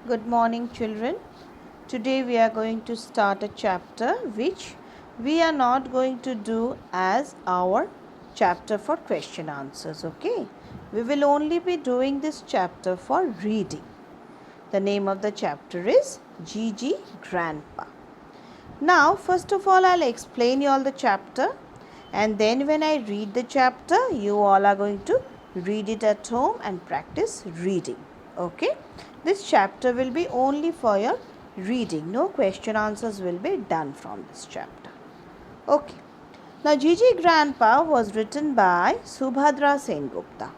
Good morning, children. Today we are going to start a chapter which we are not going to do as our chapter for question answers, okay? We will only be doing this chapter for reading. The name of the chapter is GG Grandpa. Now, first of all, I'll explain you all the chapter, and then when I read the chapter, you all are going to read it at home and practice reading. Okay? This chapter will be only for your reading. No question answers will be done from this chapter. Okay. Now, GG Grandpa was written by Subhadra Sengupta.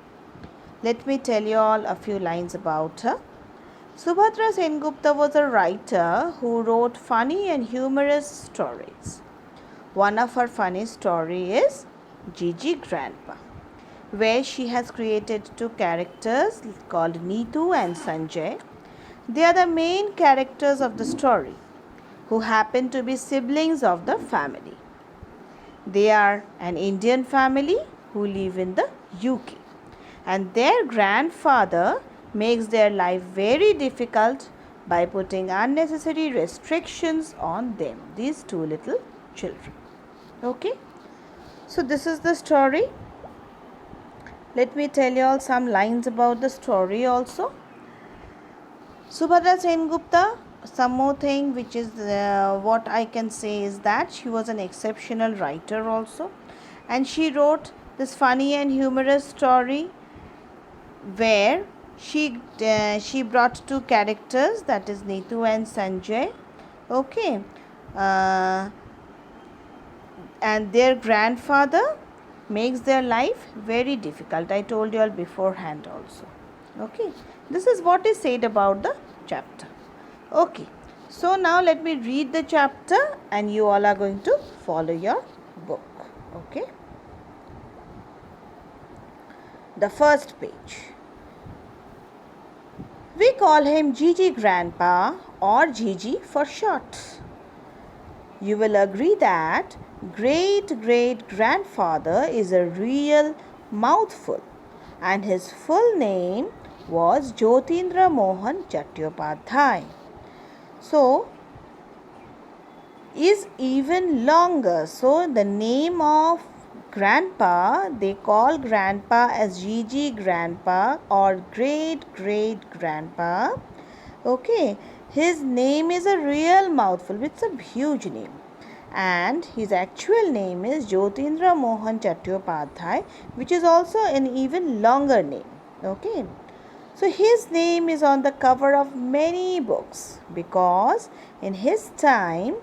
Let me tell you all a few lines about her. Subhadra Sengupta was a writer who wrote funny and humorous stories. One of her funny story is GG Grandpa, where she has created two characters called Neetu and Sanjay. They are the main characters of the story, who happen to be siblings of the family. They are an Indian family who live in the UK, and their grandfather makes their life very difficult by putting unnecessary restrictions on them, these two little children. Okay, so this is the story. Let me tell you all some lines about the story also. Subhadra Sengupta, some more thing which is what I can say is that she was an exceptional writer also, and she wrote this funny and humorous story where she brought two characters, that is Neetu and Sanjay. Okay, and their grandfather makes their life very difficult. I told you all beforehand also. Okay, this is what is said about the chapter. Okay, so now let me read the chapter and you all are going to follow your book. Okay, the first page. We call him GG Grandpa or GG for short. You will agree that great grandfather is a real mouthful, and his full name was Jyotindra Mohan Chattopadhyay. So, is even longer. So, the name of grandpa, they call grandpa as GG Grandpa or great grandpa. Okay, his name is a real mouthful. It's a huge name. And his actual name is Jyotindra Mohan Chattopadhyay, which is also an even longer name. Okay, so his name is on the cover of many books because in his time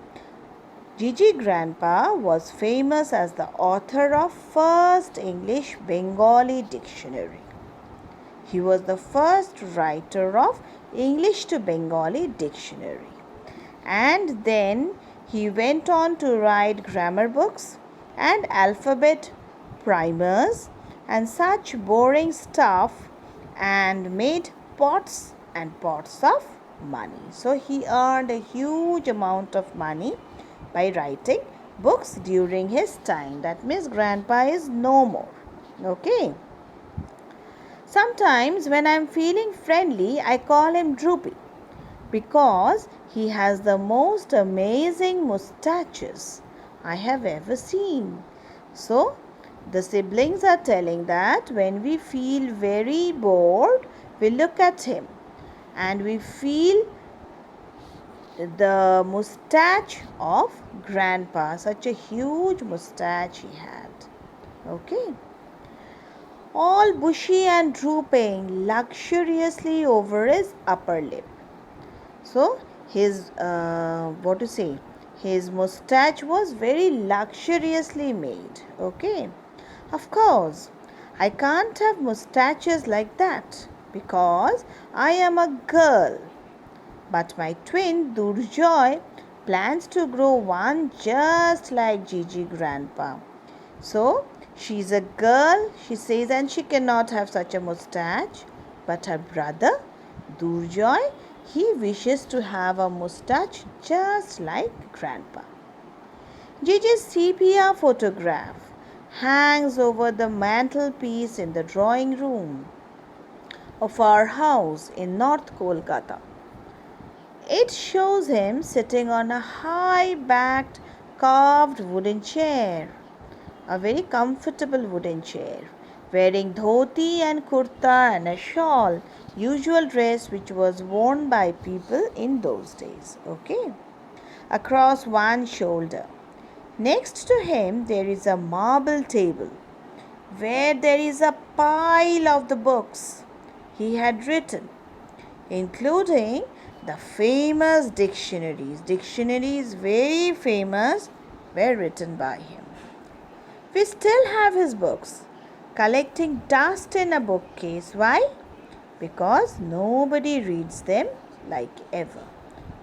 GG Grandpa was famous as the author of first English Bengali dictionary. He was the first writer of English to Bengali dictionary, and then he went on to write grammar books and alphabet primers and such boring stuff, and made pots and pots of money. So he earned a huge amount of money by writing books during his time. That means grandpa is no more. Okay. Sometimes when I am feeling friendly, I call him Droopy because he has the most amazing mustaches I have ever seen. So, the siblings are telling that when we feel very bored, we look at him and we feel the mustache of grandpa. Such a huge mustache he had. Okay. All bushy and drooping luxuriously over his upper lip. So his his mustache was very luxuriously made. Okay, of course I can't have mustaches like that because I am a girl, but my twin Durjoy plans to grow one just like GG Grandpa. So she's a girl, she says, and she cannot have such a mustache, but her brother Durjoy, he wishes to have a mustache just like Grandpa. GG's sepia photograph hangs over the mantelpiece in the drawing room of our house in North Kolkata. It shows him sitting on a high-backed carved wooden chair, a very comfortable wooden chair, wearing dhoti and kurta and a shawl, usual dress which was worn by people in those days. Okay, across one shoulder. Next to him, there is a marble table where there is a pile of the books he had written, including the famous dictionaries. Dictionaries, very famous, were written by him. We still have his books, collecting dust in a bookcase. Why? Because nobody reads them like ever.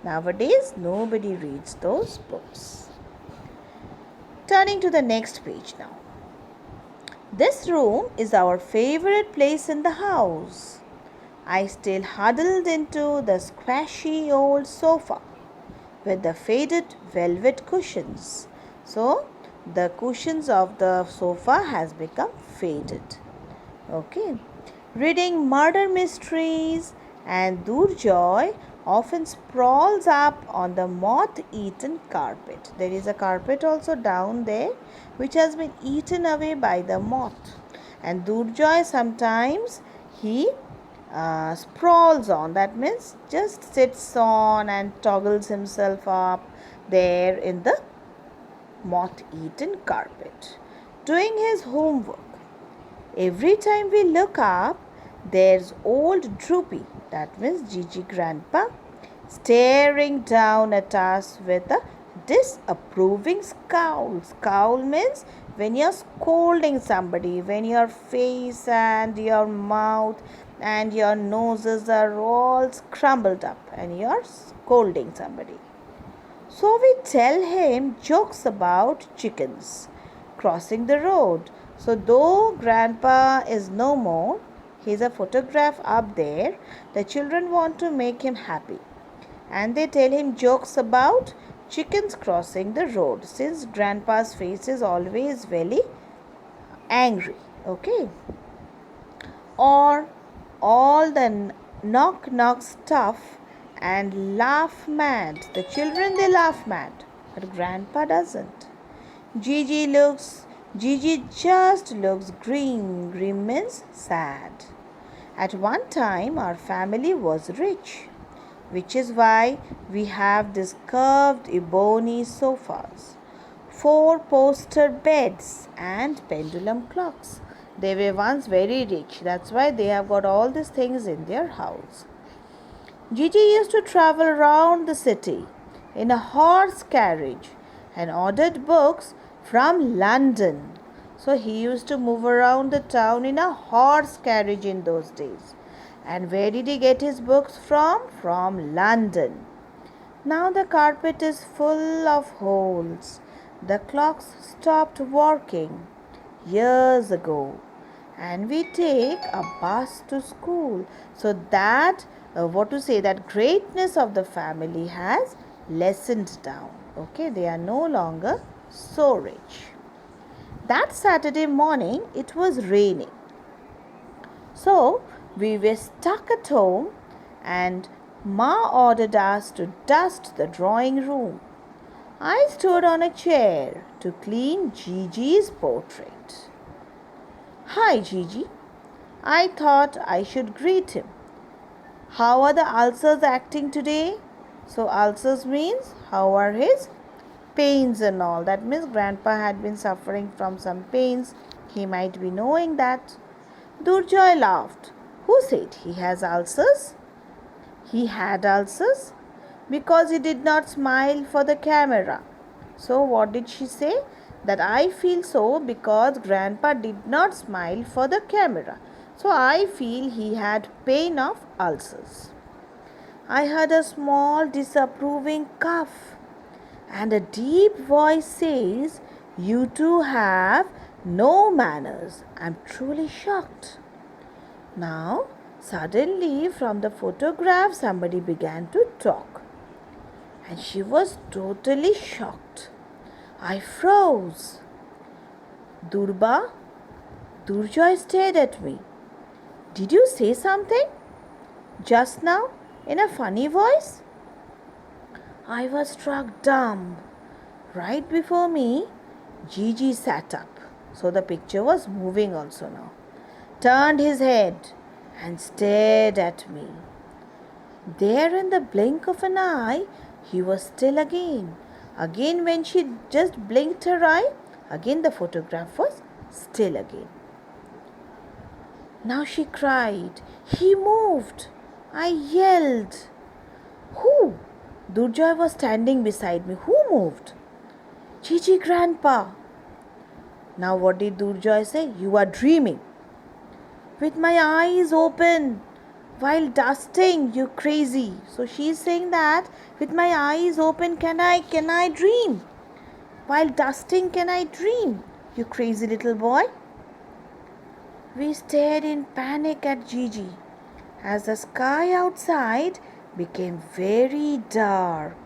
Nowadays, nobody reads those books. Turning to the next page now. This room is our favorite place in the house. I still huddled into the squashy old sofa with the faded velvet cushions. So, the cushions of the sofa has become faded. Okay. Reading murder mysteries, and Durjoy often sprawls up on the moth-eaten carpet. There is a carpet also down there which has been eaten away by the moth. And Durjoy sometimes he sprawls on, that means just sits on and toggles himself up there in the moth-eaten carpet, doing his homework. Every time we look up, there's old Droopy, that means GG Grandpa, staring down at us with a disapproving scowl. Scowl means when you're scolding somebody, when your face and your mouth and your noses are all scrambled up and you're scolding somebody. So we tell him jokes about chickens crossing the road. So though Grandpa is no more, he's a photograph up there, the children want to make him happy. And they tell him jokes about chickens crossing the road, since Grandpa's face is always very angry. Okay. Or all the knock stuff and laugh mad. The children, they laugh mad, but Grandpa doesn't. Gigi just looks green. Green means sad. At one time, our family was rich, which is why we have these curved ebony sofas, 4-poster beds, and pendulum clocks. They were once very rich. That's why they have got all these things in their house. Gigi used to travel around the city in a horse carriage and ordered books from London. So he used to move around the town in a horse carriage in those days. And where did he get his books from? From London. Now the carpet is full of holes. The clocks stopped working years ago. And we take a bus to school. So that, that greatness of the family has lessened down. Okay, they are no longer so rich. That Saturday morning, it was raining. So, we were stuck at home and Ma ordered us to dust the drawing room. I stood on a chair to clean Gigi's portrait. Hi, Gigi. I thought I should greet him. How are the ulcers acting today? So, ulcers means how are his pains and all. That means Grandpa had been suffering from some pains. He might be knowing that. Durjoy laughed. Who said he has ulcers? He had ulcers because he did not smile for the camera. So what did she say? That I feel so because Grandpa did not smile for the camera. So I feel he had pain of ulcers. I heard a small disapproving cough and a deep voice says, "You two have no manners." I'm truly shocked. Now, suddenly from the photograph, somebody began to talk. And she was totally shocked. I froze. Durjoy stared at me. Did you say something just now in a funny voice? I was struck dumb. Right before me, Gigi sat up. So the picture was moving also now. Turned his head and stared at me. There in the blink of an eye, he was still again. Again, when she just blinked her eye, again the photograph was still again. Now she cried. He moved. I yelled. Who? Durjoy was standing beside me. Who moved? GG Grandpa. Now what did Durjoy say? You are dreaming. With my eyes open while dusting, you crazy. So she is saying that with my eyes open, can I dream? While dusting, can I dream? You crazy little boy. We stared in panic at Gigi as the sky outside became very dark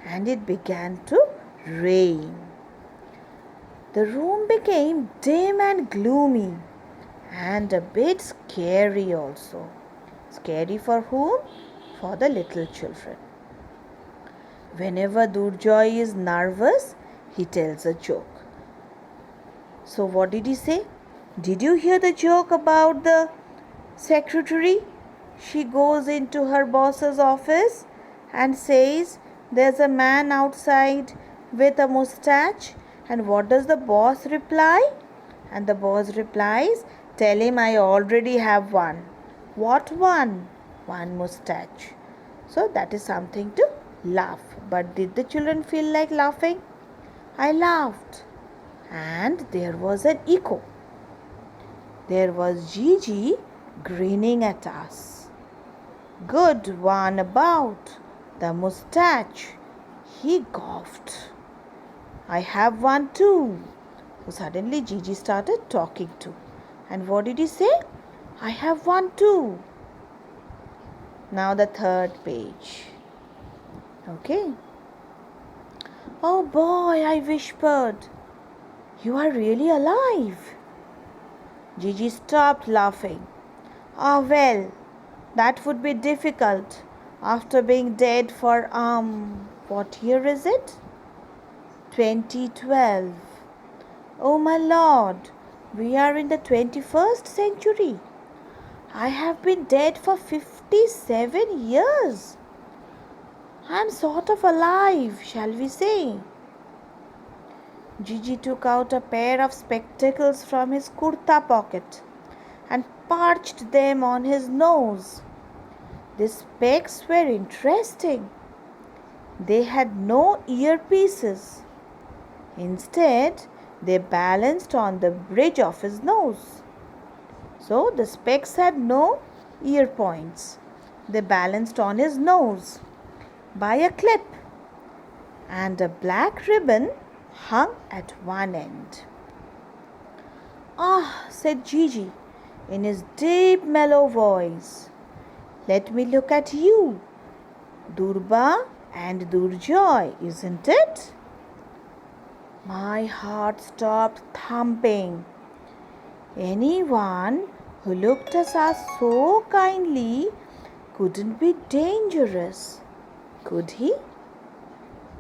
and it began to rain. The room became dim and gloomy and a bit scary also. Scary for whom? For the little children. Whenever Durjoy is nervous, he tells a joke. So what did he say? Did you hear the joke about the secretary? She goes into her boss's office and says, there's a man outside with a mustache. And what does the boss reply? And the boss replies, tell him I already have one. What one? One mustache. So that is something to laugh. But did the children feel like laughing? I laughed. And there was an echo. There was Gigi grinning at us. Good one about the mustache. He coughed. I have one too. So suddenly Gigi started talking too. And what did he say? I have one too. Now the third page. Okay. Oh boy, I whispered. You are really alive. Gigi stopped laughing. Ah, well, that would be difficult after being dead for, what year is it? 2012. Oh my lord, we are in the 21st century. I have been dead for 57 years. I am sort of alive, shall we say? Gigi took out a pair of spectacles from his kurta pocket and perched them on his nose. The specs were interesting. They had no earpieces. Instead, they balanced on the bridge of his nose. So the specs had no ear points. They balanced on his nose by a clip, and a black ribbon hung at one end. Ah, said Gigi in his deep mellow voice. Let me look at you. Durba and Durjoy, isn't it? My heart stopped thumping. Anyone who looked at us so kindly couldn't be dangerous, could he?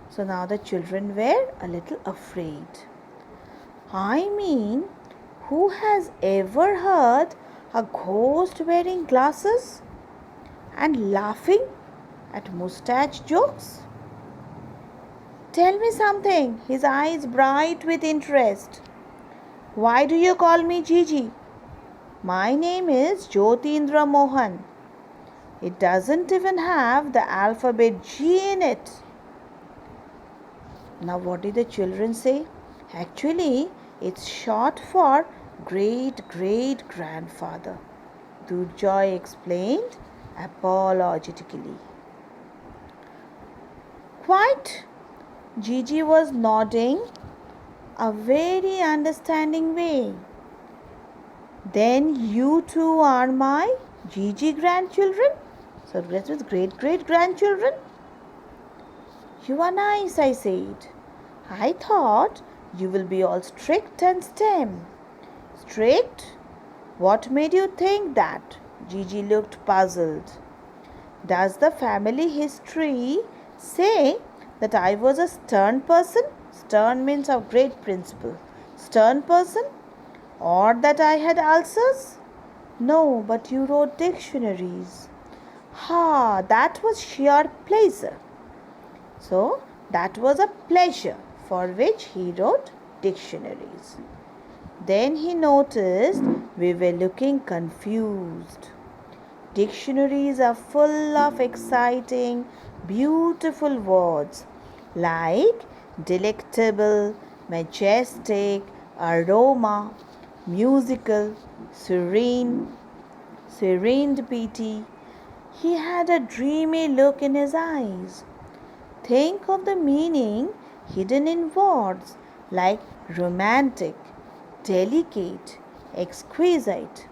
So now the children were a little afraid. I mean, who has ever heard a ghost wearing glasses and laughing at mustache jokes? Tell me something, his eyes bright with interest. Why do you call me Gigi? My name is Jyotindra Mohan. It doesn't even have the alphabet G in it. Now what did the children say? Actually, it's short for great-great-grandfather. Durjoy explained apologetically. Quite. Gigi was nodding a very understanding way. Then you two are my Gigi grandchildren? So that was great-great-grandchildren? You are nice, I said. I thought you will be all strict and stem. Strict? What made you think that? Gigi looked puzzled. Does the family history Say that I was a stern person. Stern means of great principle. Stern person? Or that I had ulcers? No, but you wrote dictionaries. Ha, that was sheer pleasure. So, that was a pleasure for which he wrote dictionaries. Then he noticed we were looking confused. Dictionaries are full of exciting, beautiful words like delectable, majestic, aroma, musical, serendipity. He had a dreamy look in his eyes. Think of the meaning hidden in words like romantic, delicate, exquisite,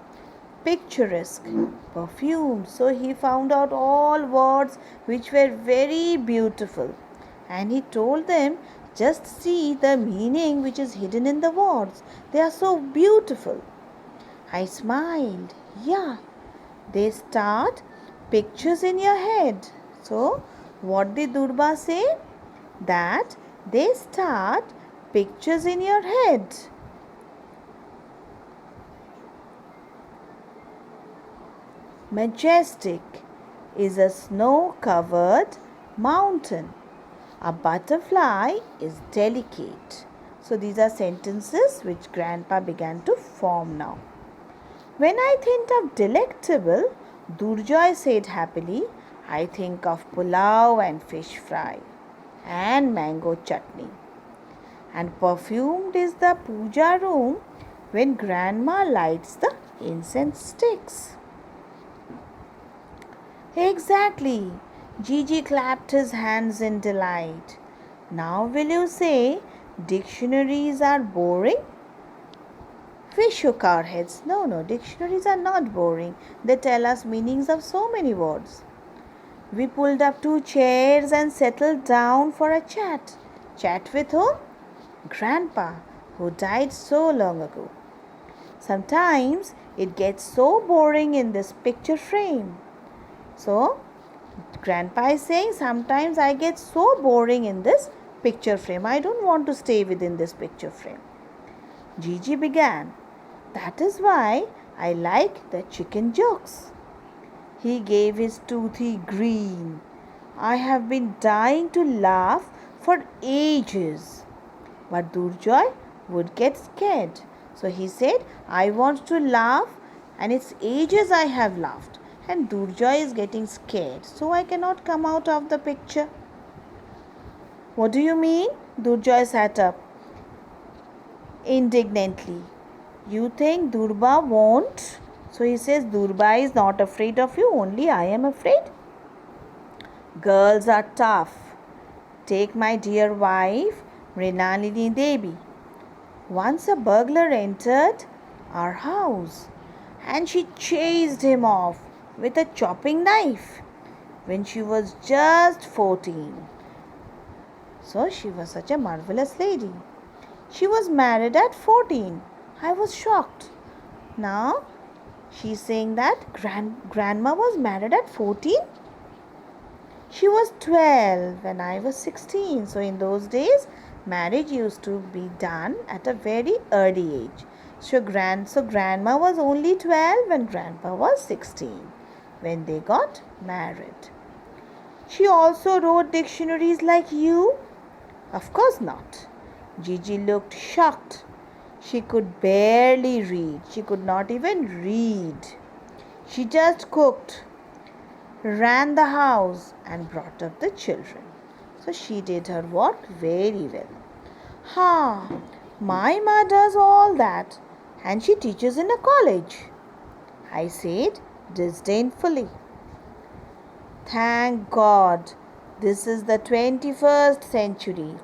picturesque, perfume. So he found out all words which were very beautiful. And he told them, just see the meaning which is hidden in the words. They are so beautiful. I smiled. Yeah, they start pictures in your head. So, what did Durba say? That they start pictures in your head. Majestic is a snow-covered mountain. A butterfly is delicate. So, these are sentences which Grandpa began to form now. When I think of delectable, Durjoy said happily, I think of pulao and fish fry and mango chutney. And perfumed is the puja room when Grandma lights the incense sticks. Exactly. Gigi clapped his hands in delight. Now will you say dictionaries are boring? We shook our heads. No, dictionaries are not boring. They tell us meanings of so many words. We pulled up 2 chairs and settled down for a chat. Chat with whom? Grandpa, who died so long ago. Sometimes it gets so boring in this picture frame. So, Grandpa is saying sometimes I get so boring in this picture frame. I don't want to stay within this picture frame. Gigi began. That is why I like the chicken jokes. He gave his toothy grin. I have been dying to laugh for ages. But Durjoy would get scared. So he said, I want to laugh and it's ages I have laughed. And Durjoy is getting scared. So I cannot come out of the picture. What do you mean? Durjoy sat up indignantly. You think Durba won't? So he says, Durba is not afraid of you, only I am afraid. Girls are tough. Take my dear wife, Mrinalini Devi. Once a burglar entered our house and she chased him off with a chopping knife when she was just 14. So she was such a marvelous lady. She was married at 14. I was shocked. Now, she's saying that grandma was married at 14. She was 12 when I was 16. So, in those days, marriage used to be done at a very early age. So, grandma was only 12 when grandpa was 16 when they got married. She also wrote dictionaries like you? Of course not. Gigi looked shocked. She could barely read. She could not even read. She just cooked, ran the house and brought up the children. So she did her work very well. My ma does all that and she teaches in a college, I said disdainfully. Thank God this is the 21st century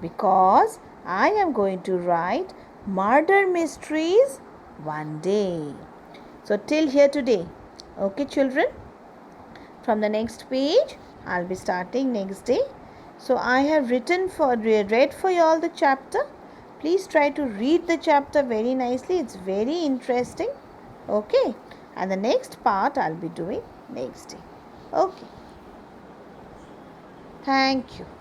because I am going to write murder mysteries one day. So till here today. Okay, children. From the next page, I'll be starting next day. So I have read for you all the chapter. Please try to read the chapter very nicely. It's very interesting. Okay. And the next part I'll be doing next day. Okay. Thank you.